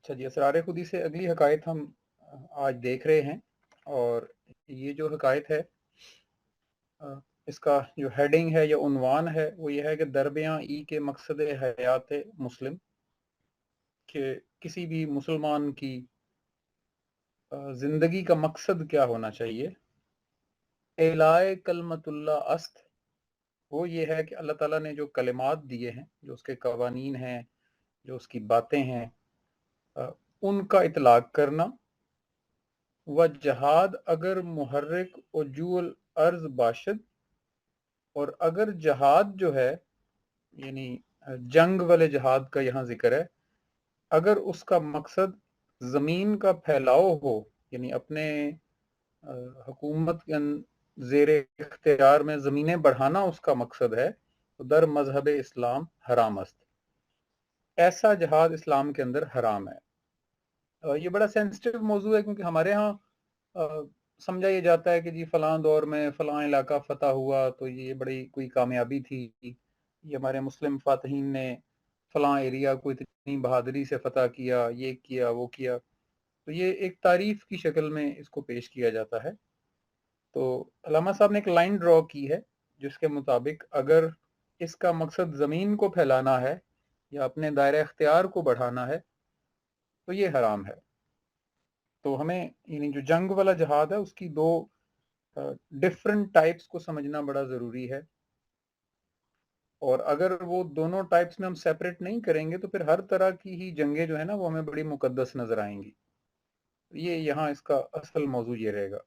अच्छा जी, असरार खुदी से अगली हकायत हम आज देख रहे हैं। और ये जो हकायत है, इसका जो हेडिंग है या उन्वान है वो ये है कि दरबियाँ ई के मकसद हयात मुस्लिम, कि किसी भी मुसलमान की ज़िंदगी का मकसद क्या होना चाहिए। एलाए कलमतुल्लाह अस्त, वो ये है कि अल्लाह ताला ने जो कलिमात दिए हैं, जो उसके कवानीन हैं, जो उसकी बातें हैं, उनका इतलाक करना। व जहाद अगर मुहर्रिक वजूल अर्ज बाशद, और अगर जहाद जो है यानी जंग वाले जहाद का यहाँ जिक्र है, अगर उसका मकसद ज़मीन का फैलाव हो, यानी अपने हुकूमत के ज़ेर इख्तियार में ज़मीनें बढ़ाना उसका मकसद है, तो दर मजहब इस्लाम हराम است, ऐसा जहाद इस्लाम के अंदर हराम है। ये बड़ा सेंसिटिव मौजू है, क्योंकि हमारे यहाँ समझा ये जाता है कि जी फलां दौर में फलां इलाका फतह हुआ तो ये बड़ी कोई कामयाबी थी, ये हमारे मुस्लिम फातहीन ने फलां एरिया को इतनी बहादुरी से फतह किया, ये किया वो किया। तो ये एक तारीफ की शक्ल में इसको पेश किया जाता है। तो अल्लामा साहब ने एक लाइन ड्रॉ की है जिसके मुताबिक अगर इसका मकसद ज़मीन को फैलाना है या अपने दायरे इख्तियार को बढ़ाना है तो ये हराम है। तो हमें यानी जो जंग वाला जहाद है उसकी दो डिफरेंट टाइप्स को समझना बड़ा ज़रूरी है। और अगर वो दोनों टाइप्स में हम सेपरेट नहीं करेंगे तो फिर हर तरह की ही जंगें जो है ना वो हमें बड़ी मुकद्दस नजर आएंगी। ये यहाँ इसका असल मौजू ये रहेगा।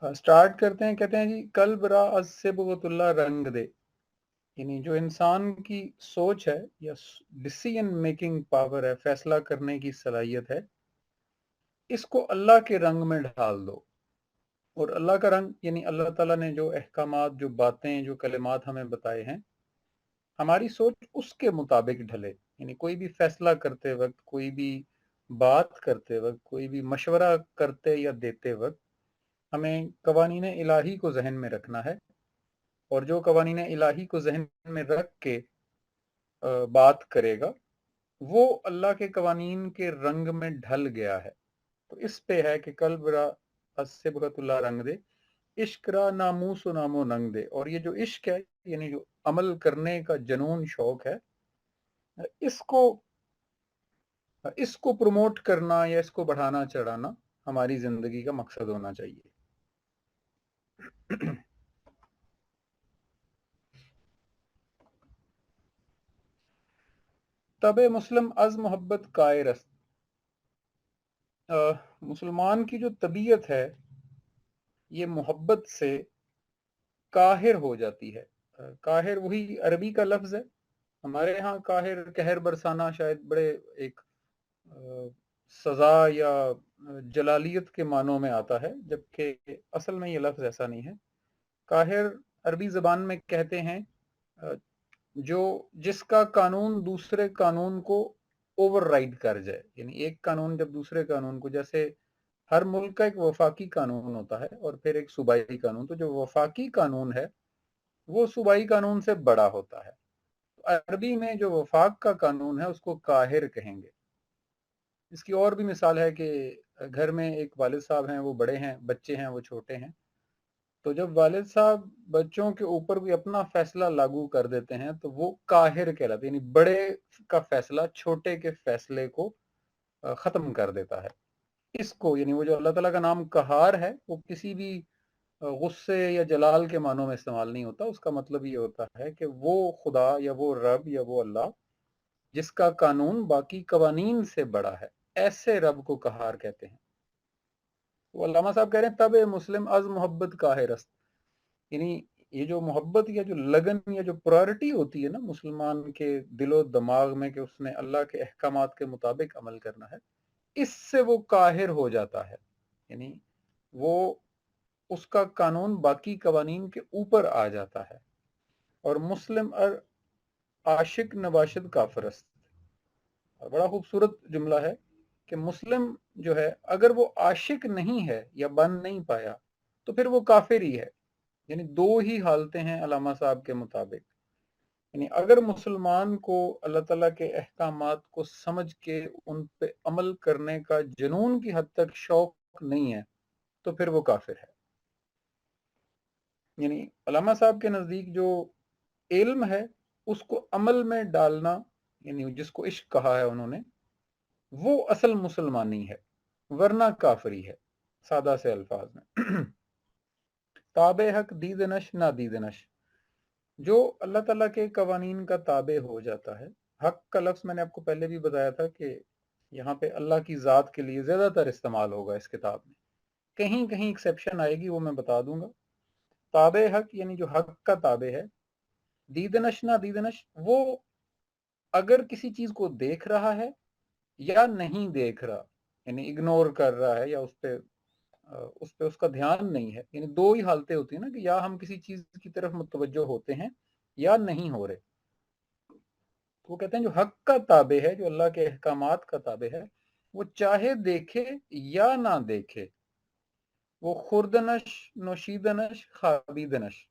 स्टार्ट करते हैं। कहते हैं जी, कल्ब रा अज़ बगतुल्लाह रंग दे, यानी जो इंसान की सोच है या डिसीजन मेकिंग पावर है, फैसला करने की सलाहियत है, इसको अल्लाह के रंग में ढाल दो। और अल्लाह का रंग यानी अल्लाह ताला ने जो अहकामात, जो बातें, जो कलिमात हमें बताए हैं, हमारी सोच उसके मुताबिक ढले। यानी कोई भी फैसला करते वक्त, कोई भी बात करते वक्त, कोई भी मशवरा करते या देते वक्त हमें कवानीन इलाही को जहन में रखना है। और जो कवानीन इलाही को जहन में रख के बात करेगा वो अल्लाह के कवानीन के रंग में ढल गया है। तो इस पे है कि कल्ब रा अस्सिबगतुल्लाह रंग दे, इश्क रा नामूस नामो नंग दे। और ये जो इश्क है यानी जो अमल करने का जनून शौक है, इसको इसको प्रमोट करना या इसको बढ़ाना चढ़ाना हमारी जिंदगी का मकसद होना चाहिए। तबे मुस्लिम अज मोहब्बत कायरस, मुसलमान की जो तबीयत है ये मोहब्बत से काहिर हो जाती है। काहिर वही अरबी का लफ्ज है। हमारे यहाँ काहिर, कहर बरसाना शायद बड़े एक सजा या जलालियत के मानों में आता है, जबकि असल में ये लफ्ज ऐसा नहीं है। काहिर अरबी ज़बान में कहते हैं जो जिसका कानून दूसरे कानून को ओवरराइड कर जाए। यानी एक कानून जब दूसरे कानून को, जैसे हर मुल्क का एक वफाकी कानून होता है और फिर एक सूबाई कानून, तो जो वफाकी कानून है वो सूबाई कानून से बड़ा होता है। तो अरबी में जो वफाक का कानून है उसको काहिर कहेंगे। इसकी और भी मिसाल है कि घर में एक वालिद साहब हैं, वो बड़े हैं, बच्चे हैं वो छोटे हैं। तो जब वालिद साहब बच्चों के ऊपर भी अपना फैसला लागू कर देते हैं तो वो काहिर कहलाते हैं। यानी बड़े का फैसला छोटे के फैसले को ख़त्म कर देता है। इसको यानी वो जो अल्लाह ताला का नाम कहार है वो किसी भी गुस्से या जलाल के मानों में इस्तेमाल नहीं होता। उसका मतलब ये होता है कि वो खुदा या वो रब या वो अल्लाह जिसका कानून बाकी कवानीन से बड़ा है, ऐसे रब को कहार कहते हैं। वो अल्लामा साहब कह रहे हैं तब मुस्लिम अज मोहब्बत काहिरस्त, यानी ये जो मोहब्बत या जो लगन या जो प्रायोरिटी होती है ना मुसलमान के दिलो दिमाग में कि उसने अल्लाह के अहकामात के मुताबिक अमल करना है, इससे वो काहिर हो जाता है। यानी वो उसका कानून बाकी कवानीन के ऊपर आ जाता है। और मुस्लिम और आशिक नबाशिद काफरस्त, बड़ा खूबसूरत जुमला है कि मुस्लिम जो है अगर वो आशिक नहीं है या बन नहीं पाया तो फिर वो काफिर ही है। यानी दो ही हालतें हैं अलामा साहब के मुताबिक। یعنی اگر مسلمان کو اللہ تعالیٰ کے احکامات کو سمجھ کے ان پہ عمل کرنے کا جنون کی حد تک شوق نہیں ہے تو پھر وہ کافر ہے. یعنی علامہ صاحب کے نزدیک جو علم ہے اس کو عمل میں ڈالنا، یعنی جس کو عشق کہا ہے انہوں نے، وہ اصل مسلمانی ہے، ورنہ کافری ہے. سادہ سے الفاظ میں تابع حق دید نش نہ دید نش، جو اللہ تعالیٰ کے قوانین کا تابع ہو جاتا ہے. حق کا لفظ میں نے آپ کو پہلے بھی بتایا تھا کہ یہاں پہ اللہ کی ذات کے لیے زیادہ تر استعمال ہوگا اس کتاب میں، کہیں کہیں ایکسیپشن آئے گی، وہ میں بتا دوں گا. تابع حق یعنی جو حق کا تابع ہے. دیدنش نہ دیدنش، وہ اگر کسی چیز کو دیکھ رہا ہے یا نہیں دیکھ رہا، یعنی اگنور کر رہا ہے یا اس کا دھیان نہیں ہے. یعنی دو ہی حالتیں ہوتی ہیں نا، کہ یا ہم کسی چیز کی طرف متوجہ ہوتے ہیں یا نہیں ہو رہے. وہ کہتے ہیں جو حق کا تابع ہے، جو اللہ کے احکامات کا تابع ہے، وہ چاہے دیکھے یا نہ دیکھے، وہ خوردنش نوشیدنش خابیدنش،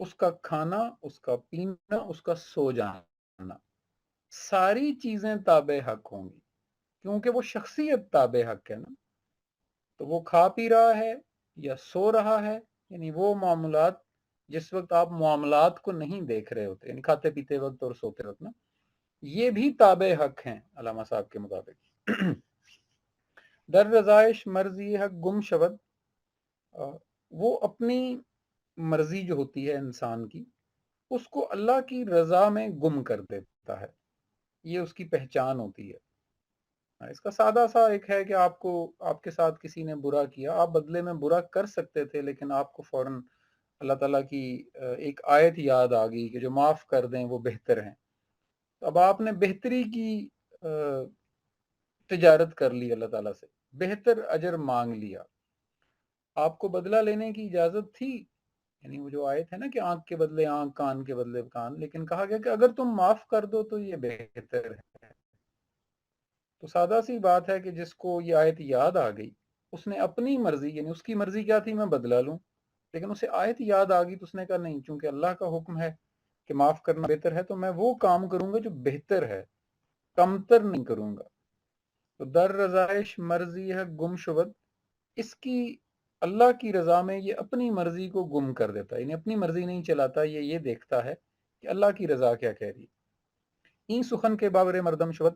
اس کا کھانا، اس کا پینا، اس کا سو جانا، ساری چیزیں تابع حق ہوں گی، کیونکہ وہ شخصیت تابع حق ہے نا. تو وہ کھا پی رہا ہے یا سو رہا ہے، یعنی وہ معاملات جس وقت آپ معاملات کو نہیں دیکھ رہے ہوتے، یعنی کھاتے پیتے وقت اور سوتے وقت نا، یہ بھی تابع حق ہیں علامہ صاحب کے مطابق. در رضائش مرضی حق گم شود، وہ اپنی مرضی جو ہوتی ہے انسان کی، اس کو اللہ کی رضا میں گم کر دیتا ہے. یہ اس کی پہچان ہوتی ہے. اس کا سادہ سا ایک ہے کہ آپ کے ساتھ کسی نے برا کیا، آپ بدلے میں برا کر سکتے تھے، لیکن آپ کو فوراً اللہ تعالیٰ کی ایک آیت یاد آ گئی کہ جو معاف کر دیں وہ بہتر ہیں. تو اب آپ نے بہتری کی تجارت کر لی اللہ تعالیٰ سے، بہتر اجر مانگ لیا. آپ کو بدلہ لینے کی اجازت تھی، یعنی وہ جو آیت ہے نا کہ آنکھ کے بدلے آنکھ، کان کے بدلے کان، لیکن کہا گیا کہ اگر تم معاف کر دو تو یہ بہتر ہے. تو سادہ سی بات ہے کہ جس کو یہ آیت یاد آ گئی، اس نے اپنی مرضی، یعنی اس کی مرضی کیا تھی، میں بدلہ لوں، لیکن اسے آیت یاد آ گئی تو اس نے کہا نہیں، چونکہ اللہ کا حکم ہے کہ معاف کرنا بہتر ہے، تو میں وہ کام کروں گا جو بہتر ہے، کمتر نہیں کروں گا. تو در رضائش مرضی ہے گم شود، اس کی اللہ کی رضا میں یہ اپنی مرضی کو گم کر دیتا ہے، یعنی اپنی مرضی نہیں چلاتا، یہ دیکھتا ہے کہ اللہ کی رضا کیا کہہ رہی. این سخن کے بابر مردم شود،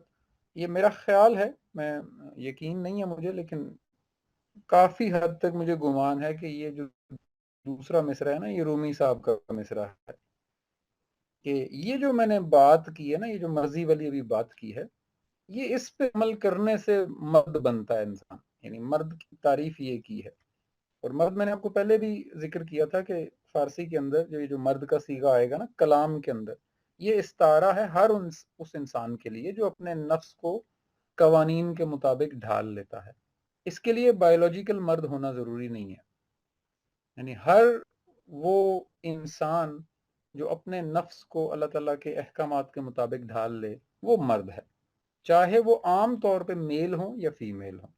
یہ میرا خیال ہے، میں یقین نہیں ہے مجھے، لیکن کافی حد تک مجھے گمان ہے کہ یہ جو دوسرا مصرع ہے نا، یہ رومی صاحب کا مصرع ہے، کہ یہ جو میں نے بات کی ہے نا، یہ جو مرضی والی ابھی بات کی ہے، یہ اس پہ عمل کرنے سے مرد بنتا ہے انسان. یعنی مرد کی تعریف یہ کی ہے. اور مرد میں نے آپ کو پہلے بھی ذکر کیا تھا کہ فارسی کے اندر جو مرد کا صیغہ آئے گا نا کلام کے اندر، یہ استعارہ ہے ہر اس انسان کے لیے جو اپنے نفس کو قوانین کے مطابق ڈھال لیتا ہے. اس کے لیے بایولوجیکل مرد ہونا ضروری نہیں ہے. یعنی ہر وہ انسان جو اپنے نفس کو اللہ تعالیٰ کے احکامات کے مطابق ڈھال لے، وہ مرد ہے، چاہے وہ عام طور پہ میل ہوں یا فیمیل ہوں.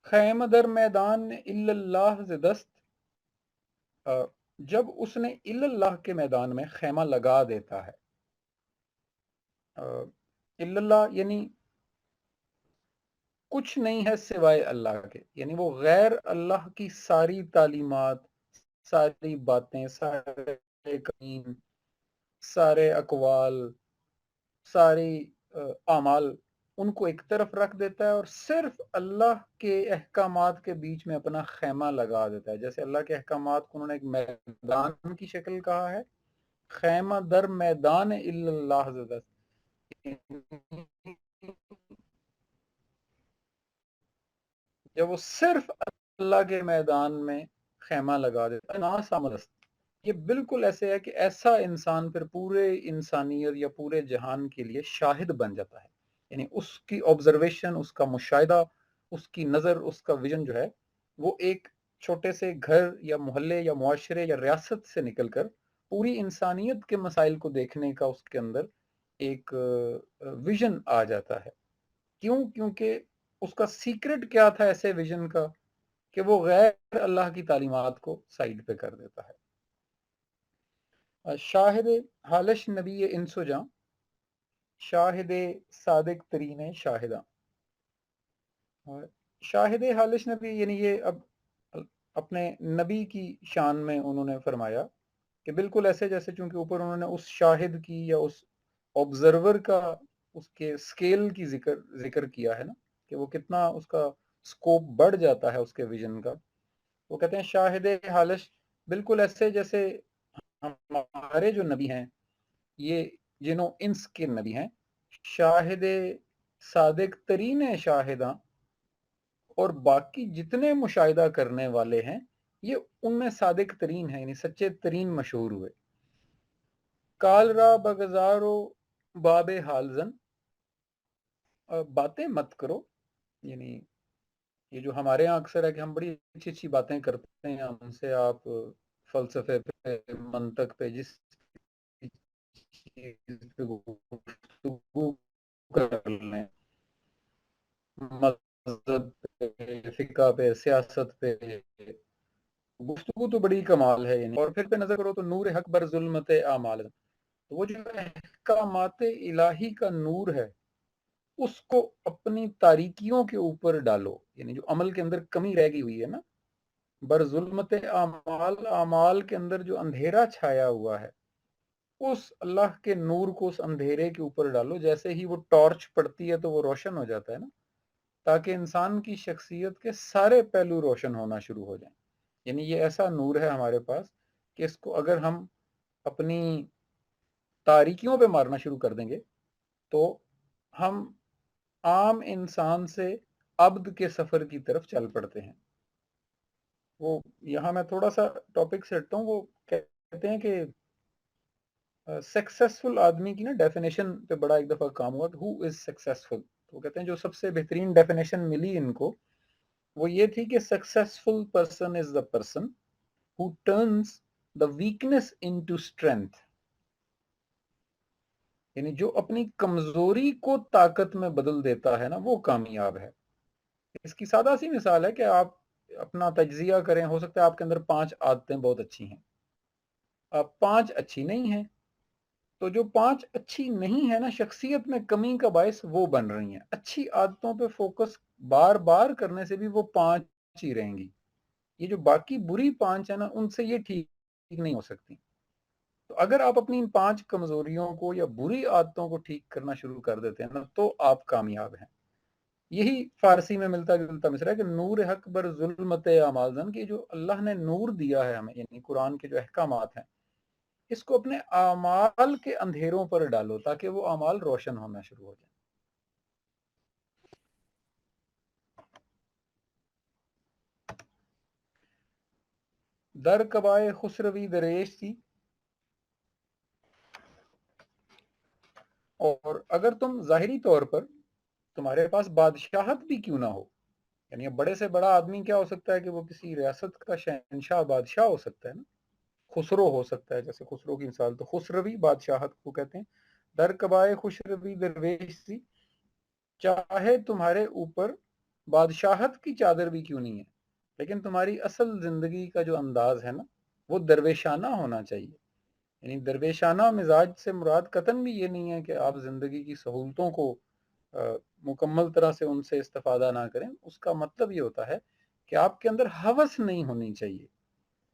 خیمہ در میدان الا اللہ سے دست، جب اس نے الا اللہ کے میدان میں خیمہ لگا دیتا ہے. الا اللہ یعنی کچھ نہیں ہے سوائے اللہ کے، یعنی وہ غیر اللہ کی ساری تعلیمات، ساری باتیں، سارے قوانین، سارے اقوال، ساری اعمال، ان کو ایک طرف رکھ دیتا ہے اور صرف اللہ کے احکامات کے بیچ میں اپنا خیمہ لگا دیتا ہے. جیسے اللہ کے احکامات کو انہوں نے ایک میدان کی شکل کہا ہے، خیمہ در میدان الا اللہ زدست، جب وہ صرف اللہ کے میدان میں خیمہ لگا دیتا ہے، ناسامدست، یہ بالکل ایسے ہے کہ ایسا انسان پھر پورے انسانیت یا پورے جہان کے لیے شاہد بن جاتا ہے. یعنی اس کی آبزرویشن، اس کا مشاہدہ، اس کی نظر، اس کا ویژن جو ہے، وہ ایک چھوٹے سے گھر یا محلے یا معاشرے یا ریاست سے نکل کر پوری انسانیت کے مسائل کو دیکھنے کا اس کے اندر ایک ویژن آ جاتا ہے. کیوں؟ کیونکہ اس کا سیکرٹ کیا تھا ایسے ویژن کا، کہ وہ غیر اللہ کی تعلیمات کو سائڈ پہ کر دیتا ہے. شاہد حالش نبی انسو جاں، شاہد صادق ترین شاہداں. شاہد حالش نبی یعنی یہ اب اپنے نبی کی شان میں انہوں نے فرمایا کہ بالکل ایسے جیسے چونکہ اوپر انہوں نے اس شاہد کی یا اس آبزرور کا اس کے سکیل کی ذکر کیا ہے نا کہ وہ کتنا اس کا سکوپ بڑھ جاتا ہے اس کے ویژن کا. وہ کہتے ہیں شاہد حالش بالکل ایسے جیسے ہمارے جو نبی ہیں یہ جنوں انس کے نبی ہیں، شاہد صادق ترین شاہداں، اور باقی جتنے مشاہدہ کرنے والے ہیں یہ ان میں صادق ترین ہیں، یعنی سچے ترین مشہور ہوئے. کال را بگزارو باب حالزن، باتیں مت کرو، یعنی یہ جو ہمارے یہاں اکثر ہے کہ ہم بڑی اچھی اچھی باتیں کرتے ہیں، ہم سے آپ فلسفے پہ، منطق پہ، جس چیز پہ گفتگو کر لیں، مذہب پہ، فقہ پہ، سیاست پہ، گفتگو تو بڑی کمال ہے. یعنی اور پھر پہ نظر کرو تو نور حق بر ظلمت اعمال، تو وہ جو احکامات الہی کا نور ہے اس کو اپنی تاریکیوں کے اوپر ڈالو، یعنی جو عمل کے اندر کمی رہ گئی ہوئی ہے نا، بر ظلمت اعمال، اعمال کے اندر جو اندھیرا چھایا ہوا ہے اس اللہ کے نور کو اس اندھیرے کے اوپر ڈالو. جیسے ہی وہ ٹارچ پڑتی ہے تو وہ روشن ہو جاتا ہے نا، تاکہ انسان کی شخصیت کے سارے پہلو روشن ہونا شروع ہو جائیں. یعنی یہ ایسا نور ہے ہمارے پاس کہ اس کو اگر ہم اپنی تاریکیوں پہ مارنا شروع کر دیں گے تو ہم عام انسان سے عبد کے سفر کی طرف چل پڑتے ہیں. وہ یہاں میں تھوڑا سا ٹاپک سے ہٹتا ہوں. وہ کہتے ہیں کہ سکسیسفل آدمی کی نا ڈیفینیشن پہ بڑا ایک دفعہ کام ہوا کہ ہو از سکسیسفل. تو کہتے ہیں جو سب سے بہترین ڈیفینیشن ملی ان کو وہ یہ تھی کہ successful person is the person who turns the weakness into strength. یعنی جو اپنی کمزوری کو طاقت میں بدل دیتا ہے نا وہ کامیاب ہے. اس کی سادہ سی مثال ہے کہ آپ اپنا تجزیہ کریں، ہو سکتا ہے آپ کے اندر 5 عادتیں بہت اچھی ہیں، اب 5 اچھی نہیں ہیں، تو جو 5 اچھی نہیں ہے نا شخصیت میں کمی کا باعث وہ بن رہی ہیں. اچھی عادتوں پہ فوکس بار بار کرنے سے بھی وہ 5 ہی رہیں گی. یہ جو باقی بری 5 ہیں نا ان سے یہ ٹھیک نہیں ہو سکتی. تو اگر آپ اپنی ان 5 کمزوریوں کو یا بری عادتوں کو ٹھیک کرنا شروع کر دیتے ہیں نا تو آپ کامیاب ہیں. یہی فارسی میں ملتا جلتا مصرع ہے کہ نور حق بر ظلمت اعمال زن، کہ جو اللہ نے نور دیا ہے ہمیں یعنی قرآن کے جو احکامات ہیں اس کو اپنے اعمال کے اندھیروں پر ڈالو تاکہ وہ اعمال روشن ہونا شروع ہو جائیں. در کبائے خسروی دریش تھی، اور اگر تم ظاہری طور پر تمہارے پاس بادشاہت بھی کیوں نہ ہو، یعنی اب بڑے سے بڑا آدمی کیا ہو سکتا ہے کہ وہ کسی ریاست کا شہنشاہ بادشاہ ہو سکتا ہے نا، خسرو ہو سکتا ہے، جیسے خسرو کی مثال تو خسروی بادشاہت کو کہتے ہیں. در کبائے خسروی درویش سی، چاہے تمہارے اوپر بادشاہت کی چادر بھی کیوں نہیں ہے لیکن تمہاری اصل زندگی کا جو انداز ہے نا وہ درویشانہ ہونا چاہیے. یعنی درویشانہ مزاج سے مراد قطعاً بھی یہ نہیں ہے کہ آپ زندگی کی سہولتوں کو مکمل طرح سے ان سے استفادہ نہ کریں. اس کا مطلب یہ ہوتا ہے کہ آپ کے اندر ہوس نہیں ہونی چاہیے،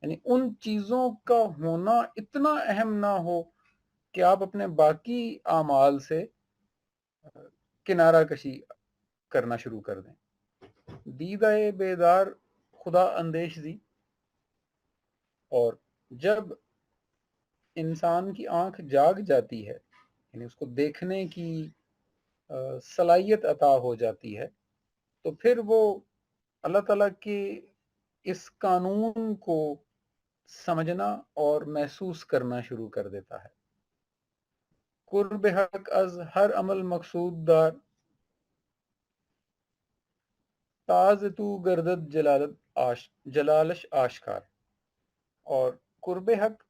یعنی ان چیزوں کا ہونا اتنا اہم نہ ہو کہ آپ اپنے باقی اعمال سے کنارہ کشی کرنا شروع کر دیں. دیدہ بیدار خدا اندیش دی، اور جب انسان کی آنکھ جاگ جاتی ہے یعنی اس کو دیکھنے کی صلاحیت عطا ہو جاتی ہے تو پھر وہ اللہ تعالیٰ کے اس قانون کو سمجھنا اور محسوس کرنا شروع کر دیتا ہے. قرب حق از ہر عمل مقصود دار، تاز تو گردد جلالش آشکار. اور قرب حق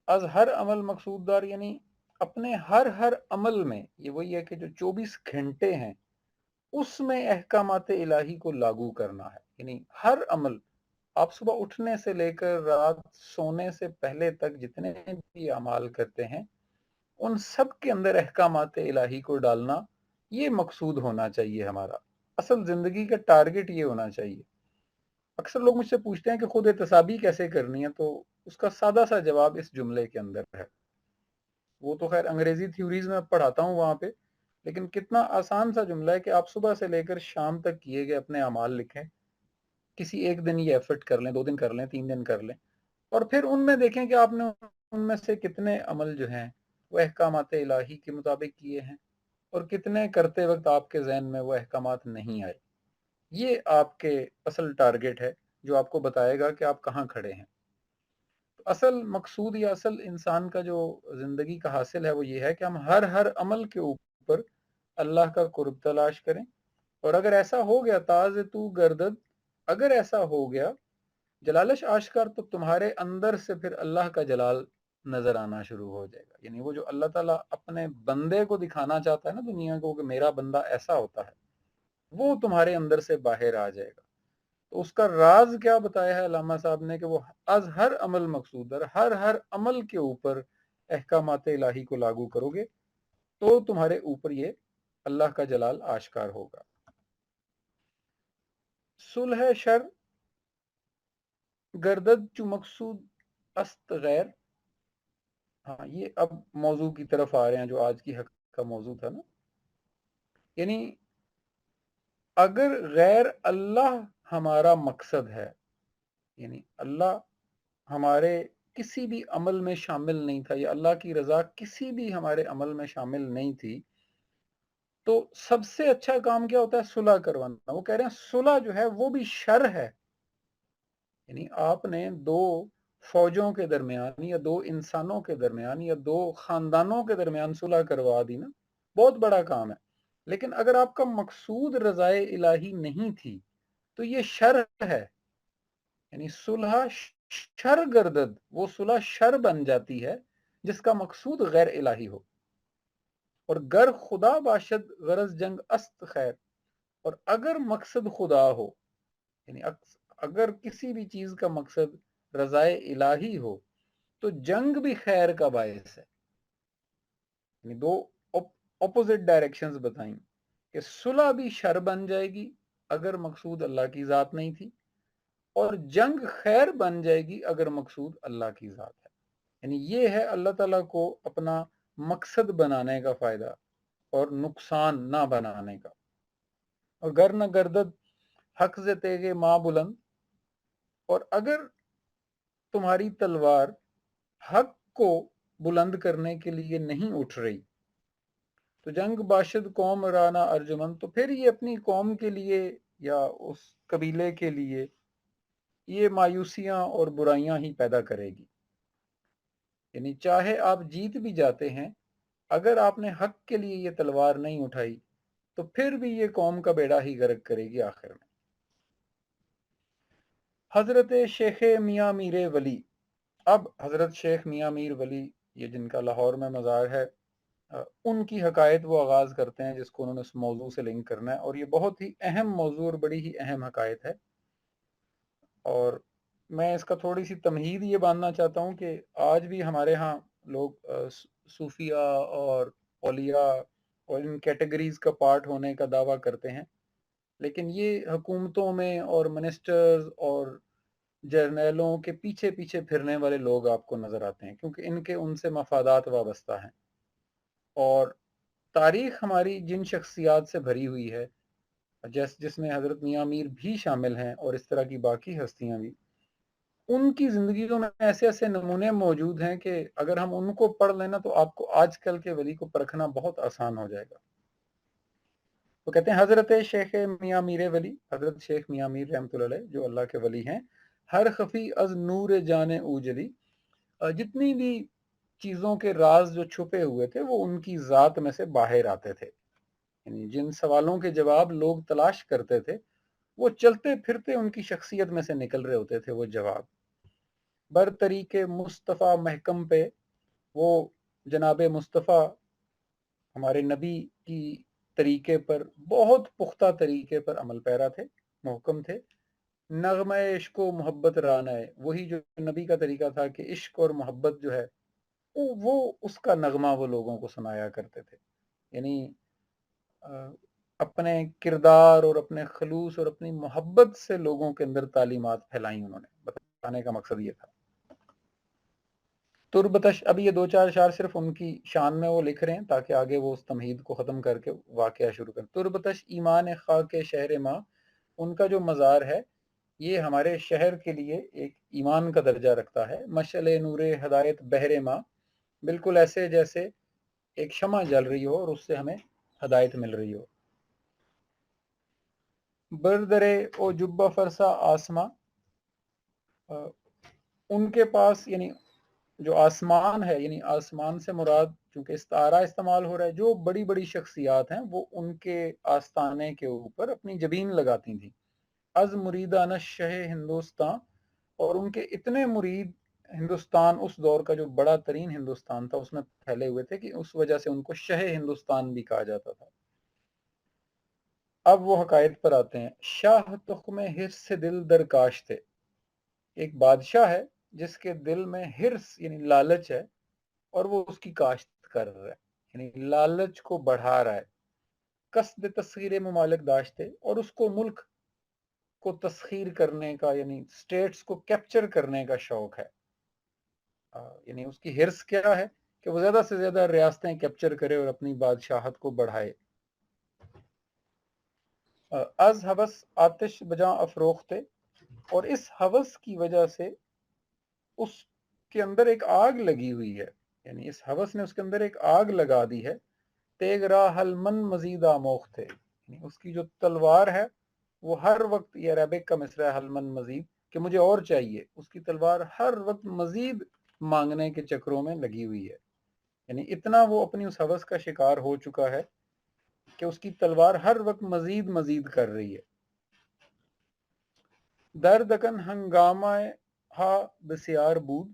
از ہر عمل مقصود دار یعنی اپنے ہر عمل میں، یہ وہی ہے کہ جو 24 گھنٹے ہیں اس میں احکامات الہی کو لاگو کرنا ہے. یعنی ہر عمل आप सुबह उठने से लेकर रात सोने से पहले तक जितने भी अमाल करते हैं, उन सब के अंदर अहकामात इलाही को डालना, ये मकसूद होना चाहिए हमारा। असल जिंदगी का टारगेट ये होना चाहिए। अक्सर लोग मुझसे पूछते हैं कि खुद एहतसाबी कैसे करनी है, तो उसका सादा सा जवाब इस जुमले के अंदर है। वो तो खैर अंग्रेजी थ्योरीज में पढ़ाता हूँ वहां पे, लेकिन कितना आसान सा जुमला है कि आप सुबह से लेकर शाम तक किए गए अपने अमाल लिखें। किसी एक दिन ये एफर्ट कर लें, 2 दिन कर लें, 3 दिन कर लें, और फिर उनमें देखें कि आपने उनमें से कितने अमल जो हैं वो अहकामात इलाही के मुताबिक किए हैं, और कितने करते वक्त आपके जहन में वो अहकामात नहीं आए। ये आपके असल टारगेट है, जो आपको बताएगा कि आप कहाँ खड़े हैं। तो असल मकसूद या असल इंसान का जो ज़िंदगी का हासिल है वो ये है कि हम हर हर अमल के ऊपर अल्लाह का कुर्ब तलाश करें। और अगर ऐसा हो गया ताज़ तू गर्दद, अगर ऐसा हो गया जलालश आश्कार, तो तुम्हारे अंदर से फिर अल्लाह का जलाल नजर आना शुरू हो जाएगा। यानी वो जो अल्लाह ताला अपने बंदे को दिखाना चाहता है ना दुनिया को कि मेरा बंदा ऐसा होता है, वो तुम्हारे अंदर से बाहर आ जाएगा। तो उसका राज क्या बताया है अल्लामा साहब ने कि वो आज हर अमल मकसूद है, हर हर अमल के ऊपर अहकामात इलाही को लागू करोगे तो तुम्हारे ऊपर ये अल्लाह का जलाल आश्कार होगा। सुलह शर गर्दद चु मकसूद अस्त गैर। हाँ, ये अब मौजू की तरफ आ रहे हैं जो आज की हक का मौजू था ना। यानी अगर गैर अल्लाह हमारा मकसद है, यानी अल्लाह हमारे किसी भी अमल में शामिल नहीं था, या अल्लाह की रजा किसी भी हमारे अमल में शामिल नहीं थी, तो सबसे अच्छा काम क्या होता है? सुलह करवाना। वो कह रहे हैं सुलह जो है वो भी शर है। यानी आपने दो फौजों के दरमियान या दो इंसानों के दरमियान या दो खानदानों के दरमियान सुलह करवा दी ना, बहुत बड़ा काम है। लेकिन अगर आपका मकसूद रजाए इलाही नहीं थी तो ये शर है। यानी सुलह शर गर्दद, वो सुलह शर बन जाती है जिसका मकसूद गैर इलाही हो। और गर खुदा बाशद गरज जंग अस्त खैर, और अगर मकसद खुदा हो, यानी अगर किसी भी चीज का मकसद रजाए इलाही हो, तो जंग भी खैर का बायस है। यानी दो ऑपोजिट डायरेक्शंस बताई कि सुलह भी शर बन जाएगी अगर मकसूद अल्लाह की जात नहीं थी, और जंग खैर बन जाएगी अगर मकसूद अल्लाह की जात है। यानी ये है अल्लाह ताला को अपना मकसद बनाने का फायदा और नुकसान ना बनाने का। और गर न गर्दद हक से तेगे माँ बुलंद, और अगर तुम्हारी तलवार हक को बुलंद करने के लिए नहीं उठ रही, तो जंग बाशिद कौम राना अर्जुमन, तो फिर ये अपनी कौम के लिए या उस कबीले के लिए ये मायूसियां और बुराइयां ही पैदा करेगी। यानी चाहे आप जीत भी जाते हैं, अगर आपने हक के लिए ये तलवार नहीं उठाई तो फिर भी ये कौम का बेड़ा ही गर्क करेगी आखिर में। हजरत शेख मियाँ मीर वली, अब हजरत शेख मियाँ मीर वली, ये जिनका लाहौर में मज़ार है, उनकी हकायत वो आगाज़ करते हैं जिसको उन्होंने उस मौजू से लिंक करना है। और ये बहुत ही अहम मौजू और बड़ी ही अहम हकायत है। और मैं इसका थोड़ी सी तमहीद ये बांधना चाहता हूँ कि आज भी हमारे यहाँ लोग सूफिया और औलिया और इन कैटेगरीज का पार्ट होने का दावा करते हैं, लेकिन ये हुकूमतों में और मिनिस्टर्स और जर्नैलों के पीछे पीछे फिरने वाले लोग आपको नज़र आते हैं, क्योंकि इनके उनसे मफादात वाबस्ता हैं। और तारीख हमारी जिन शख्सियात से भरी हुई है, जिसमें हज़रत मियाँ मीर भी शामिल हैं और इस तरह की बाकी हस्तियाँ भी, उनकी ज़िंदगियों में ऐसे ऐसे नमूने मौजूद हैं कि अगर हम उनको पढ़ लेना तो आपको आजकल के वली को परखना बहुत आसान हो जाएगा। वो कहते हैं हज़रत शेख मियाँ मीर वली, हज़रत शेख मियाँ मीर रहमतुल्लाह अलैह जो अल्लाह के वली हैं, हर खफी अज नूर जाने उजली, जितनी भी चीज़ों के राज जो छुपे हुए थे वो उनकी ज़ात में से बाहर आते थे। यानी जिन सवालों के जवाब लोग तलाश करते थे, वो चलते फिरते उनकी शख्सियत में से निकल रहे होते थे वो जवाब। बर तरीके मुस्तफ़ा महकम पे, वो जनाब मुस्तफ़ा हमारे नबी की तरीके पर बहुत पुख्ता तरीके पर अमल पैरा थे, मुहकम थे। نغمہ عشق و محبت رانا ہے، وہی جو نبی کا طریقہ تھا کہ عشق اور محبت جو ہے وہ اس کا نغمہ وہ لوگوں کو سنایا کرتے تھے. یعنی اپنے کردار اور اپنے خلوص اور اپنی محبت سے لوگوں کے اندر تعلیمات پھیلائیں. انہوں نے بتانے کا مقصد یہ تھا. تربتش، اب یہ 2-4 اشعار صرف ان کی شان میں وہ لکھ رہے ہیں تاکہ آگے وہ اس تمہید کو ختم کر کے واقعہ شروع کریں. تربتش ایمان خاک شہر ماں، ان کا جو مزار ہے یہ ہمارے شہر کے لیے ایک ایمان کا درجہ رکھتا ہے. مشعل نور ہدایت بہر ماں، بالکل ایسے جیسے ایک شمع جل رہی ہو اور اس سے ہمیں ہدایت مل رہی ہو. بردرے او جبہ فرسا آسماں، ان کے پاس یعنی جو آسمان ہے، یعنی آسمان سے مراد چونکہ استعارہ استعمال ہو رہا ہے، جو بڑی بڑی شخصیات ہیں وہ ان کے آستانے کے اوپر اپنی جبین لگاتی تھیں. از مریدان شہ ہندوستان، اور ان کے اتنے مرید ہندوستان، اس دور کا جو بڑا ترین ہندوستان تھا، اس میں پھیلے ہوئے تھے کہ اس وجہ سے ان کو شہ ہندوستان بھی کہا جاتا تھا. اب وہ حقائق پر آتے ہیں. شاہ تخم حرص سے دل درکاش تھے، ایک بادشاہ ہے جس کے دل میں حرص یعنی لالچ ہے اور وہ اس کی کاشت کر رہا ہے، یعنی لالچ کو بڑھا رہا ہے. قصد تسخیر ممالک داشتے، اور اس کو ملک کو تسخیر کرنے کا یعنی سٹیٹس کو کیپچر کرنے کا شوق ہے. یعنی اس کی حرص کیا ہے کہ وہ زیادہ سے زیادہ ریاستیں کیپچر کرے اور اپنی بادشاہت کو بڑھائے. از حوث آتش بجاں افروختے، اور اس حوث کی وجہ سے اس کے اندر ایک آگ لگی ہوئی ہے، یعنی اس حوث نے اس کے اندر ایک آگ لگا دی ہے. تیگ راہ حلمن مزید آموخ تھے، یعنی اس کی جو تلوار ہے وہ ہر وقت، یہ عربک کا مصرع ہے حلمن مزید، کہ مجھے اور چاہیے، اس کی تلوار ہر وقت مزید مانگنے کے چکروں میں لگی ہوئی ہے. یعنی اتنا وہ اپنی اس حوث کا شکار ہو چکا ہے کہ اس کی تلوار ہر وقت مزید مزید کر رہی ہے. در دکن ہنگامہ ہا بسیار بود،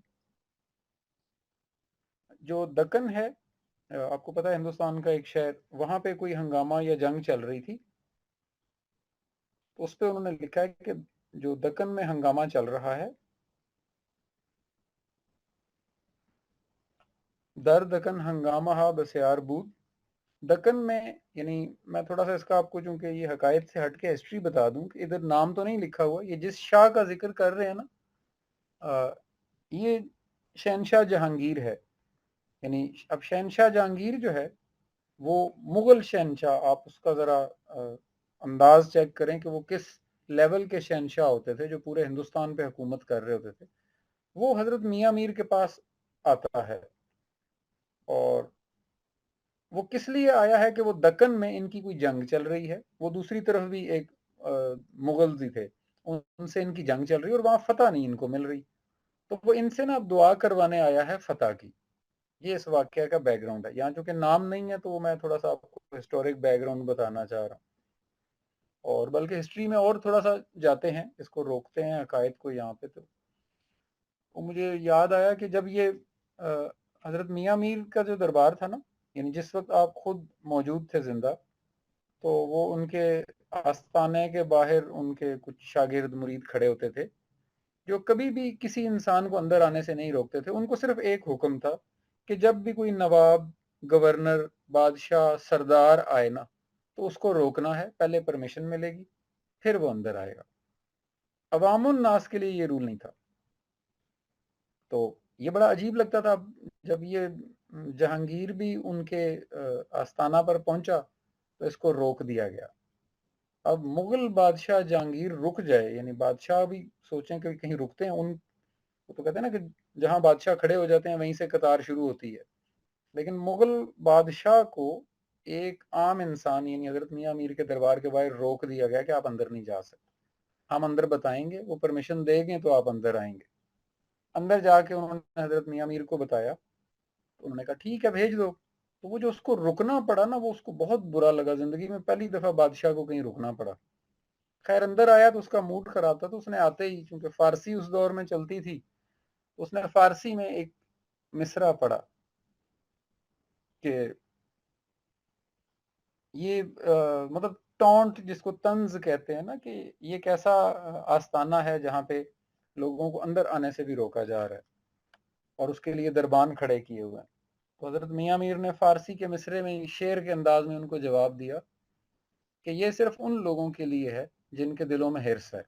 جو دکن ہے آپ کو پتا ہے ہندوستان کا ایک شہر، وہاں پہ کوئی ہنگامہ یا جنگ چل رہی تھی، اس پہ انہوں نے لکھا ہے کہ جو دکن میں ہنگامہ چل رہا ہے، در دکن ہنگامہ ہا بسیار بود. دکن میں، یعنی میں تھوڑا سا اس کا آپ کو چونکہ یہ حقائق سے ہٹ کے ہسٹری بتا دوں کہ ادھر نام تو نہیں لکھا ہوا، یہ جس شاہ کا ذکر کر رہے ہیں نا، یہ شہنشاہ جہانگیر ہے. یعنی اب شہنشاہ جہانگیر جو ہے وہ مغل شہنشاہ، آپ اس کا ذرا انداز چیک کریں کہ وہ کس لیول کے شہنشاہ ہوتے تھے جو پورے ہندوستان پہ حکومت کر رہے ہوتے تھے. وہ حضرت میاں میر کے پاس آتا ہے، اور وہ کس لیے آیا ہے کہ وہ دکن میں ان کی کوئی جنگ چل رہی ہے، وہ دوسری طرف بھی ایک مغل تھے، ان سے ان کی جنگ چل رہی ہے اور وہاں فتح نہیں ان کو مل رہی، تو وہ ان سے نا اب دعا کروانے آیا ہے فتح کی. یہ اس واقعہ کا بیک گراؤنڈ ہے. یہاں چونکہ نام نہیں ہے تو میں تھوڑا سا آپ کو ہسٹورک بیک گراؤنڈ بتانا چاہ رہا ہوں، اور بلکہ ہسٹری میں اور تھوڑا سا جاتے ہیں، اس کو روکتے ہیں عقائد کو یہاں پہ. تو مجھے یاد آیا کہ جب یہ حضرت میاں میر کا جو دربار تھا نا، یعنی جس وقت آپ خود موجود تھے زندہ، تو وہ ان کے آستانے کے باہر ان کے کچھ شاگرد مرید کھڑے ہوتے تھے جو کبھی بھی کسی انسان کو اندر آنے سے نہیں روکتے تھے. ان کو صرف ایک حکم تھا کہ جب بھی کوئی نواب، گورنر، بادشاہ، سردار آئے نا تو اس کو روکنا ہے، پہلے پرمیشن ملے گی پھر وہ اندر آئے گا. عوام الناس کے لیے یہ رول نہیں تھا. تو یہ بڑا عجیب لگتا تھا جب یہ جہانگیر بھی ان کے آستانہ پر پہنچا تو اس کو روک دیا گیا. اب مغل بادشاہ جہانگیر رک جائے، یعنی بادشاہ بھی سوچیں کہ کہیں رکتے ہیں، ان تو کہتے ہیں نا کہ جہاں بادشاہ کھڑے ہو جاتے ہیں وہیں سے قطار شروع ہوتی ہے. لیکن مغل بادشاہ کو ایک عام انسان یعنی حضرت میاں میر کے دربار کے باہر روک دیا گیا کہ آپ اندر نہیں جا سکتے، ہم اندر بتائیں گے، وہ پرمیشن دیں گے تو آپ اندر آئیں گے. اندر جا کے انہوں نے حضرت میاں میر کو بتایا تو انہوں نے کہا ٹھیک ہے بھیج دو. تو وہ جو اس کو رکنا پڑا نا، وہ اس کو بہت برا لگا، زندگی میں پہلی دفعہ بادشاہ کو کہیں رکنا پڑا. خیر اندر آیا تو اس کا موڈ خراب تھا، تو اس نے آتے ہی، چونکہ فارسی اس دور میں چلتی تھی، اس نے فارسی میں ایک مصرع پڑھا کہ یہ مطلب टॉन्ट जिसको तंज कहते हैं ना, कि ये कैसा आस्ताना है जहाँ पे लोगों को अंदर आने से भी रोका जा रहा है और उसके लिए दरबान खड़े किए हुए हैं। तो हजरत मियाँ मीर ने फारसी के मिसरे में शेर के अंदाज में उनको जवाब दिया कि ये सिर्फ उन लोगों के लिए है जिनके दिलों में हिर्स है।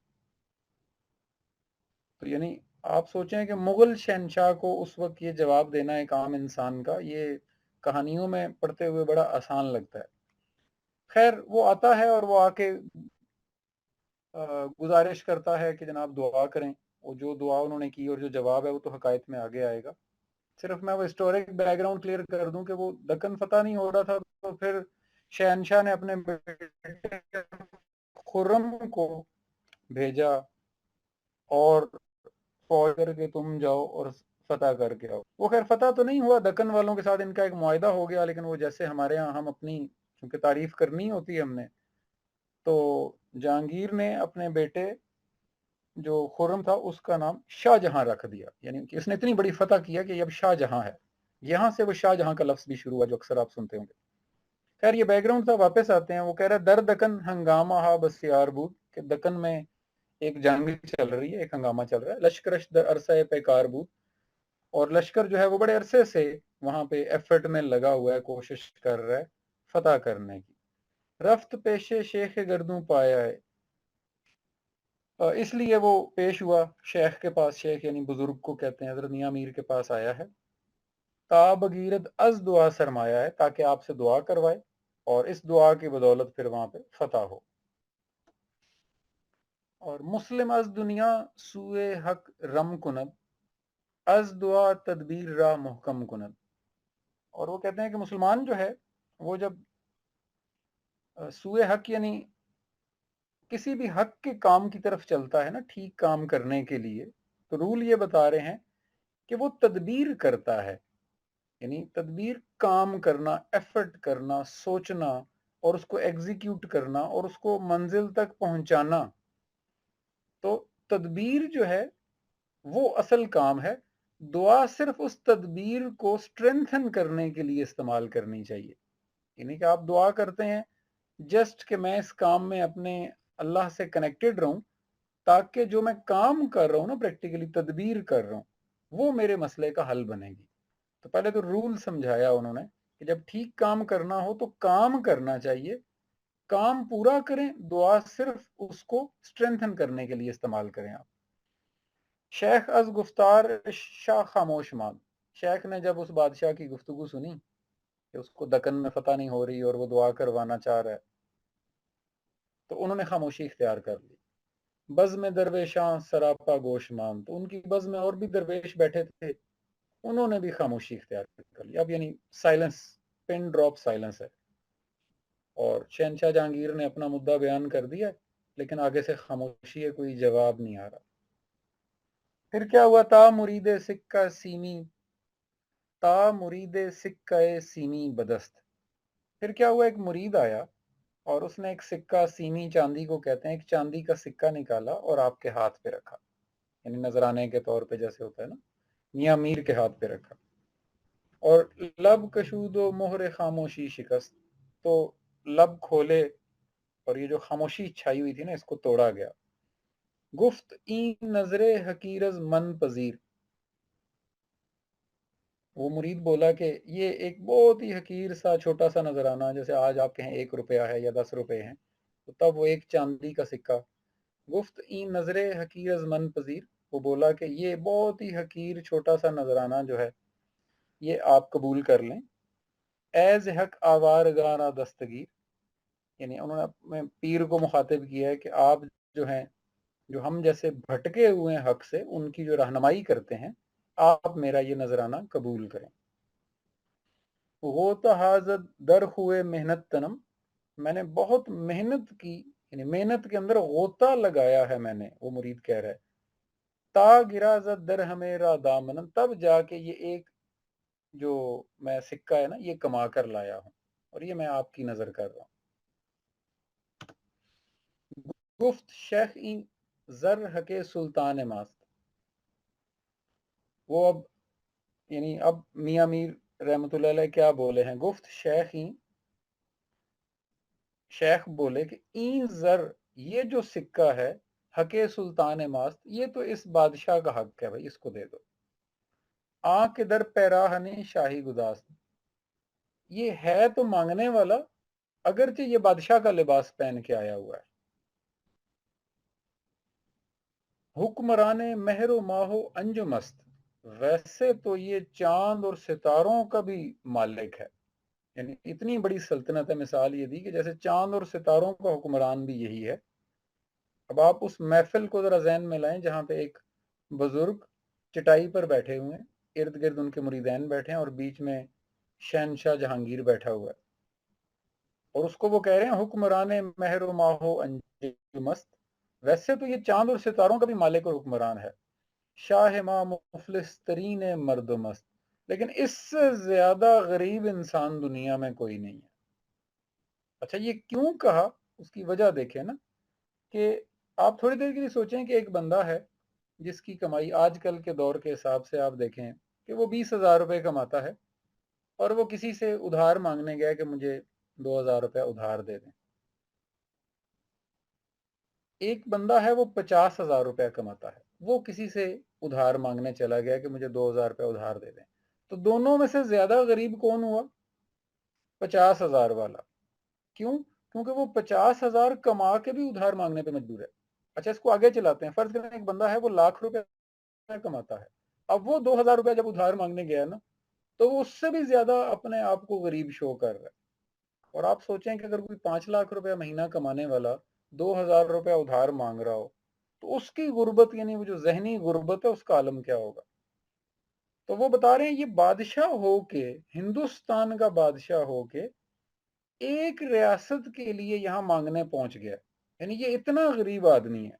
तो यानी आप सोचें कि मुगल शहनशाह को उस वक्त ये जवाब देना एक आम इंसान का, ये कहानियों में पढ़ते हुए बड़ा आसान लगता है। खैर वो आता है और वो आके गुजारिश करता है कि जनाब दुआ करें। वो जो दुआ उन्होंने की और जो जवाब है वो तो हकायत में आगे आएगा। सिर्फ मैं वो हिस्टोरिक बैकग्राउंड क्लियर कर दूं कि वो दक्कन फतह नहीं हो रहा था, तो फिर शहनशाह ने अपने बेटे खुर्रम को भेजा और फौज करके तुम जाओ और फतह करके आओ। वो खैर फतह तो नहीं हुआ, दक्कन वालों के साथ इनका एक मुआहिदा हो गया, लेकिन वो जैसे हमारे यहाँ हम अपनी क्योंकि तारीफ करनी होती है हमने, तो जहांगीर ने अपने बेटे जो खुर्रम था उसका नाम शाहजहां रख दिया, यानी कि उसने इतनी बड़ी फतह किया कि ये अब शाहजहां है। यहां से वो शाहजहां का लफ्ज भी शुरू हुआ जो अक्सर आप सुनते होंगे। खैर ये बैकग्राउंड था, वापस आते हैं। वो कह रहा है दर दकन हंगामा हा बसियार बूद, कि दक्कन में एक जंग चल रही है, एक हंगामा चल रहा है। लश्करश दर अरसा पे कारबूद, और लश्कर जो है वो बड़े अरसे से वहां पे एफर्ट में लगा हुआ है, कोशिश कर रहा है फतह करने की। रफ्त पेशे शेख गर्दू पाया है, इसलिए वो पेश हुआ शेख के पास। शेख यानी बुजुर्ग को कहते हैं, हजरत मियां मीर के पास आया है। ताबगीरत अज दुआ सरमाया है, ताकि आपसे दुआ करवाए और इस दुआ की बदौलत फिर वहां पे फतह हो। और मुस्लिम अज दुनिया सुए हक रम कुनद, अज दुआ तदबीर रा मुहकम कुनद। और वो कहते हैं कि मुसलमान जो है वो जब सुए हक यानी किसी भी हक के काम की तरफ चलता है ना, ठीक काम करने के लिए, तो रूल ये बता रहे हैं कि वो तदबीर करता है। यानी तदबीर काम करना, एफर्ट करना, सोचना और उसको एग्जीक्यूट करना और उसको मंजिल तक पहुंचाना। तो तदबीर जो है वो असल काम है। दुआ सिर्फ उस तदबीर को स्ट्रेंथन करने के लिए इस्तेमाल करनी चाहिए। यानी कि आप दुआ करते हैं जस्ट कि मैं इस काम में अपने अल्लाह से कनेक्टेड रहूं, ताकि जो मैं काम कर रहा हूं ना, प्रैक्टिकली तदबीर कर रहा हूं, वो मेरे मसले का हल बनेगी। तो पहले तो रूल समझाया उन्होंने कि जब ठीक काम करना हो तो काम करना चाहिए, काम पूरा करें, दुआ सिर्फ उसको स्ट्रेंथन करने के लिए इस्तेमाल करें आप। शेख अज गुफ्तार शाह खामोश मान, शेख ने जब उस बादशाह की गुफ्तगू सुनी कि उसको दक्कन में फतह नहीं हो रही और वो दुआ करवाना चाह रहा है, तो उन्होंने खामोशी इख्तियार कर ली। बज़ में दरवेशां सरापा गोशमान, तो उनकी बज़ में और भी दरवेश बैठे थे, उन्होंने भी खामोशी इख्तियार कर ली। अब यानी साइलेंस, पिन ड्रॉप साइलेंस है। और शहनशाह जहांगीर ने अपना मुद्दा बयान कर दिया, लेकिन आगे से खामोशी है, कोई जवाब नहीं आ रहा। फिर क्या हुआ? ता मुरीदे सिक्का सीमी, ता मुरीदे सिक्का सीमी बदस्त। फिर क्या हुआ? एक मुरीद आया और उसने एक सिक्का, सीमी चांदी को कहते हैं, एक चांदी का सिक्का निकाला और आपके हाथ पे रखा, यानी नजराने के तौर पे जैसे होता है ना, मियां मीर के हाथ पे रखा। और लब कशूदो मोहरे खामोशी शिकस्त, तो लब खोले और ये जो खामोशी छाई हुई थी ना, इसको तोड़ा गया। गुफ्त ई नजरे हकीरज मन पजीर, वो मुरीद बोला कि ये एक बहुत ही हकीर सा छोटा सा नजराना, जैसे आज आप कहें 1 रुपया है या 10 रुपए हैं, तो तब वो एक चांदी का सिक्का। गुफ्त ई नजरे हकीरज मन पजीर, वो बोला कि ये बहुत ही हकीर छोटा सा नजराना जो है ये आप कबूल कर लें। एज हक आवार गाना दस्तगीर, यानी उन्होंने अपने पीर को मुखातिब किया है कि आप जो हैं, जो हम जैसे भटके हुए हैं हक से, उनकी जो रहनुमाई करते हैं, आप मेरा ये नजराना कबूल करें। वो तो हाजत दर हुए मेहनत तनम, मैंने बहुत मेहनत की, यानी मेहनत के अंदर गोता लगाया है मैंने, वो मुरीद कह रहा है। ता गिराजत दर हमेरा दामन, तब जाके ये एक जो मैं सिक्का है ना, ये कमा कर लाया हूं और ये मैं आपकी नजर कर रहा हूँ। गुफ्त शेख ई जर हके सुल्तान मास्त, वो अब यानी अब मियां मीर रहमतुल्लाह अलैह क्या बोले हैं? गुफ्त शेख ही शेख बोले कि ई जर, ये जो सिक्का है हके सुल्तान मास्त, ये तो इस बादशाह का हक है भाई, इसको दे दो। आंख इधर पैराहने शाही गुदास, ये है तो मांगने वाला, अगरचे ये बादशाह का लिबास पहन के आया हुआ है। हुक्मराने महरो माहो अंजुमस्त, वैसे तो ये चांद और सितारों का भी मालिक है। यानी इतनी बड़ी सल्तनत है, मिसाल ये दी कि जैसे चांद और सितारों का हुक्मरान भी यही है। अब आप उस महफिल को जरा जहन में लाएं जहां पे एक बुजुर्ग चटाई पर बैठे हुए हैं, इर्द गिर्द उनके मुरीदैन बैठे हैं और बीच में शहनशाह जहांगीर बैठा हुआ है, और उसको वो कह रहे हैं हुक्मरान महर माहो अंजुमस्त, वैसे तो ये चांद और सितारों का भी मालिक और हुक्मरान है। शाह मां मुफलिस तरीन मर्द मस्त, लेकिन इससे ज्यादा गरीब इंसान दुनिया में कोई नहीं है। अच्छा, ये क्यों कहा, उसकी वजह देखें ना, कि आप थोड़ी देर के लिए सोचें कि एक बंदा है जिसकी कमाई आजकल के दौर के हिसाब से आप देखें कि वो 20,000 रुपये कमाता है, और वो किसी से उधार मांगने गया कि मुझे 2,000 रुपया उधार दे दें। एक बंदा है वो 50,000 रुपया कमाता है, वो किसी से उधार मांगने चला गया कि मुझे 2,000 रुपया उधार दे दें। तो दोनों में से ज्यादा गरीब कौन हुआ? 50,000 वाला। क्यों? क्योंकि वो 50,000 कमा के भी उधार मांगने पे मजबूर है। अच्छा, इसको आगे चलाते हैं। फर्ज करें एक बंदा है वो लाख रुपया कमाता है, अब वो 2,000 रुपया जब उधार मांगने गया ना, तो वो उससे भी ज्यादा अपने आप को गरीब शो कर रहा है। और आप सोचें कि अगर कोई 5 लाख रुपया महीना कमाने वाला 2,000 रुपया उधार मांग रहा हो, तो उसकी गुर्बत, यानी वो जो जहनी गुर्बत है, उसका आलम क्या होगा। तो वो बता रहे हैं ये बादशाह हो के, हिंदुस्तान का बादशाह हो के एक रियासत के लिए यहां मांगने पहुंच गया, यानी ये इतना गरीब आदमी है।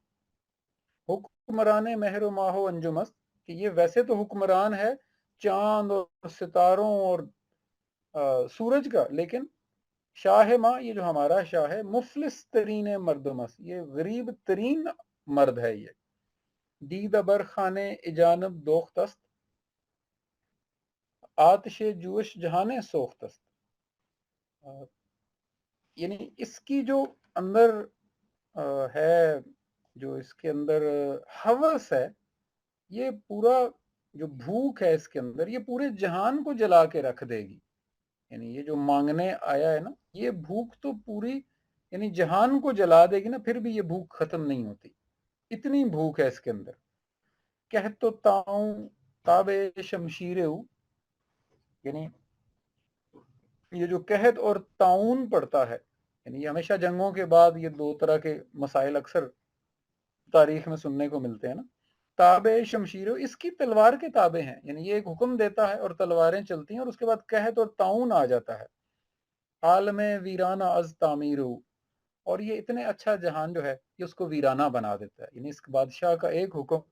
हुक्मरान महर माहो अंजुमस्त, कि ये वैसे तो हुक्मरान है चांद और सितारों और सूरज का, लेकिन शाह माँ, ये जो हमारा शाह है, मुफलिस तरीन मर्दमस, ये गरीब तरीन मर्द है। ये दीद बर खाने इजानब दोख्तस्त, आतशे जुश जहाने सोख्तस्त। यानी इसकी जो अंदर है, जो इसके अंदर हवस है, ये पूरा जो भूख है इसके अंदर, ये पूरे जहान को जला के रख देगी। यानी ये जो मांगने आया है ना, ये भूख तो पूरी, यानी जहान को जला देगी ना, फिर भी ये भूख खत्म नहीं होती, इतनी भूख है इसके अंदर। कह तो ताऊ ताबे शमशीर, यानी ये जो कहत और ताउन पड़ता है, यानी ये हमेशा जंगों के बाद ये दो तरह के मसाइल अक्सर तारीख में सुनने को मिलते हैं ना। ताबे शमशीर, इसकी तलवार के ताबे हैं, यानी ये एक हुक्म देता है और तलवारें चलती हैं, और उसके बाद कहत और ताउन आ जाता है। आलम वीराना अज तामीर, और ये इतने अच्छा जहान जो है ये उसको वीराना बना देता है। यानी इस बादशाह का एक हुक्म,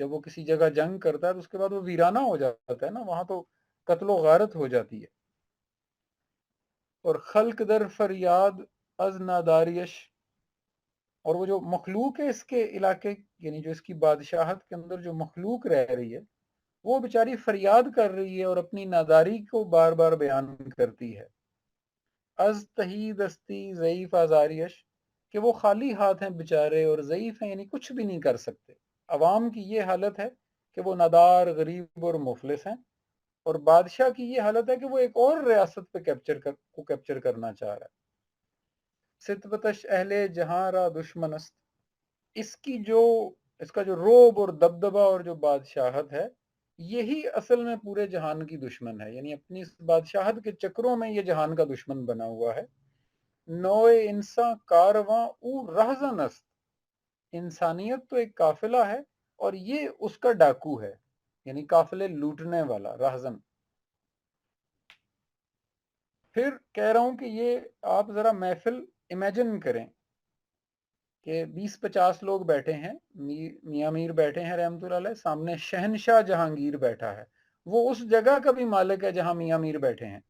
जब वो किसी जगह जंग करता है तो उसके बाद वो वीराना हो जाता है ना, वहां तो कत्लो गारत हो जाती है। और खल्क दर फरियाद अज नादारियश, और वो जो मखलूक है इसके इलाके, यानी जो इसकी बादशाहत के अंदर जो मखलूक रह रही है, वो बेचारी फरियाद कर रही है और अपनी नादारी को बार बार बयान करती है। अज तही दस्ती ज़ईफ आजारियश, कि वो खाली हाथ हैं बेचारे और ज़ईफ हैं, यानी कुछ भी नहीं कर सकते। अवाम की ये हालत है कि वो नादार, गरीब और मुफलिस हैं, और बादशाह की ये हालत है कि वो एक और रियासत पे कैप्चर करना चाह रहा है। सितबतश अहले जहां रा दुश्मनस्त, इसकी जो, इसका जो रोब और दबदबा और जो बादशाहत है, यही असल में पूरे जहान की दुश्मन है। यानी अपनी इस बादशाहत के चक्रों में ये जहान का दुश्मन बना हुआ है। नोए इंसान कारवां ऊ रहजनस्त, इंसानियत तो एक काफिला है और ये उसका डाकू है, यानी काफिले लूटने वाला रहजन। फिर कह रहा हूं कि ये आप जरा महफिल इमेजिन करें कि 20-50 लोग बैठे हैं, मियाँ मीर बैठे हैं रहमतुल्लाह अलैह, सामने शहनशाह जहांगीर बैठा है, वो उस जगह का भी मालिक है जहां मियाँ मीर बैठे हैं,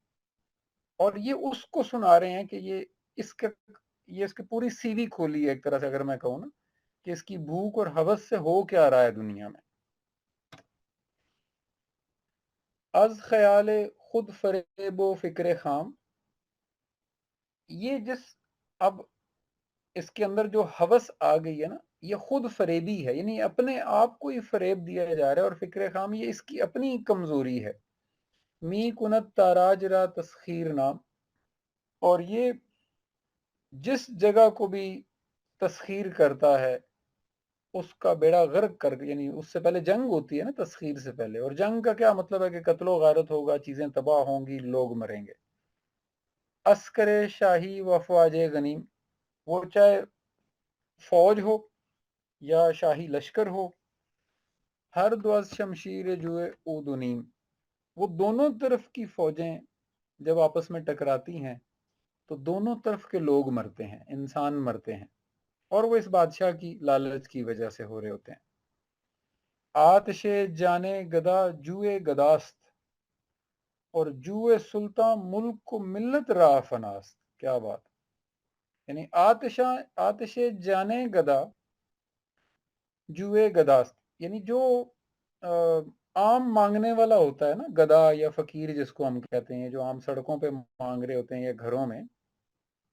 और ये उसको सुना रहे हैं कि इसके ये इसकी पूरी सीवी खोली है एक तरह से, अगर मैं कहूँ ना, कि इसकी भूख और हवस से हो क्या रहा है दुनिया में। अज ख्याल खुद फरेबो फिक्र खाम, ये जिस اب اس کے اندر جو ہوس آ گئی ہے نا، یہ خود فریبی ہے، یعنی اپنے آپ کو ہی فریب دیا جا رہا ہے، اور فکر خام یہ اس کی اپنی کمزوری ہے۔ می کنت تاراج را تسخیر نام، اور یہ جس جگہ کو بھی تسخیر کرتا ہے اس کا بیڑا غرق کر، یعنی اس سے پہلے جنگ ہوتی ہے نا تسخیر سے پہلے، اور جنگ کا کیا مطلب ہے کہ قتل و غارت ہوگا، چیزیں تباہ ہوں گی، لوگ مریں گے۔ عسکر شاہی و افواج غنیم، وہ چاہے فوج ہو یا شاہی لشکر ہو، ہر دو شمشیر جوئے اودنیم، وہ دونوں طرف کی فوجیں جب آپس میں ٹکراتی ہیں تو دونوں طرف کے لوگ مرتے ہیں، انسان مرتے ہیں، اور وہ اس بادشاہ کی لالچ کی وجہ سے ہو رہے ہوتے ہیں۔ آتش جانے گدا جوئے گداست، اور جوئے سلطان ملک کو ملت را فناست، کیا بات، یعنی آتش جانے گدا جوئے گداست، یعنی جو عام مانگنے والا ہوتا ہے نا، گدا یا فقیر جس کو ہم کہتے ہیں، جو عام سڑکوں پہ مانگ رہے ہوتے ہیں یا گھروں میں،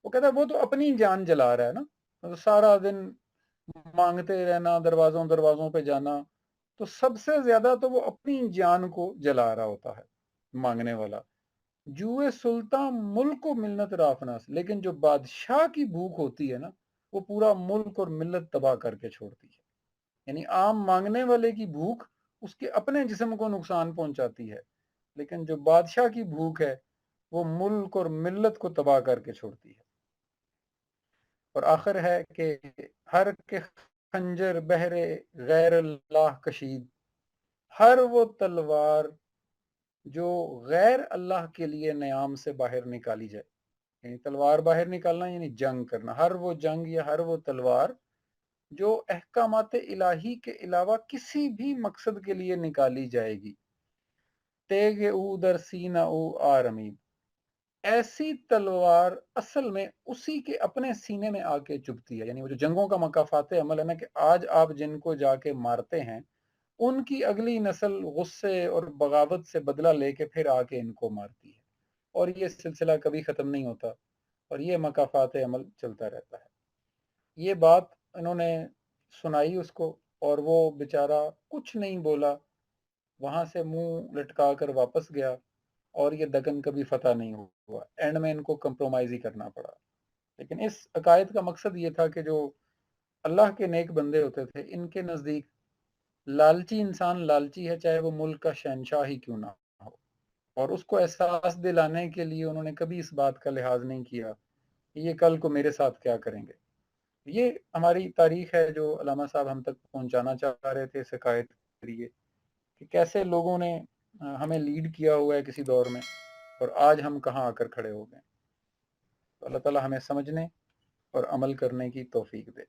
وہ کہتا ہے وہ تو اپنی جان جلا رہا ہے نا، مطلب سارا دن مانگتے رہنا، دروازوں پہ جانا، تو سب سے زیادہ تو وہ اپنی جان کو جلا رہا ہوتا ہے مانگنے والا۔ جوئے سلطان ملک کو ملت رافناس، لیکن جو بادشاہ کی بھوک ہوتی ہے نا، وہ پورا ملک اور ملت تباہ کر کے چھوڑتی ہے۔ یعنی عام مانگنے والے کی بھوک اس کے اپنے جسم کو نقصان پہنچاتی ہے، لیکن جو بادشاہ کی بھوک ہے وہ ملک اور ملت کو تباہ کر کے چھوڑتی ہے۔ اور آخر ہے کہ ہر کے خنجر بہرے غیر اللہ کشید، ہر وہ تلوار جو غیر اللہ کے لیے نیام سے باہر نکالی جائے، یعنی تلوار باہر نکالنا یعنی جنگ کرنا، ہر وہ جنگ یا ہر وہ تلوار جو احکامات الہی کے علاوہ کسی بھی مقصد کے لیے نکالی جائے گی، تیگ او در سینہ او آرمید، ایسی تلوار اصل میں اسی کے اپنے سینے میں آ کے چبھتی ہے۔ یعنی وہ جو جنگوں کا مکافات عمل ہے نا، کہ آج آپ جن کو جا کے مارتے ہیں ان کی اگلی نسل غصے اور بغاوت سے بدلہ لے کے پھر آ کے ان کو مارتی ہے، اور یہ سلسلہ کبھی ختم نہیں ہوتا، اور یہ مکافات عمل چلتا رہتا ہے۔ یہ بات انہوں نے سنائی اس کو، اور وہ بیچارہ کچھ نہیں بولا، وہاں سے منہ لٹکا کر واپس گیا، اور یہ دکن کبھی فتح نہیں ہوا، اینڈ میں ان کو کمپرومائز ہی کرنا پڑا۔ لیکن اس عقائد کا مقصد یہ تھا کہ جو اللہ کے نیک بندے ہوتے تھے، ان کے نزدیک لالچی انسان لالچی ہے، چاہے وہ ملک کا شہنشاہ ہی کیوں نہ ہو، اور اس کو احساس دلانے کے لیے انہوں نے کبھی اس بات کا لحاظ نہیں کیا کہ یہ کل کو میرے ساتھ کیا کریں گے۔ یہ ہماری تاریخ ہے جو علامہ صاحب ہم تک پہنچانا چاہ رہے تھے اس عقائد کے ذریعے، کہ کیسے لوگوں نے ہمیں لیڈ کیا ہوا ہے کسی دور میں، اور آج ہم کہاں آ کر کھڑے ہو گئے۔ تو اللہ تعالی ہمیں سمجھنے اور عمل کرنے کی توفیق دے۔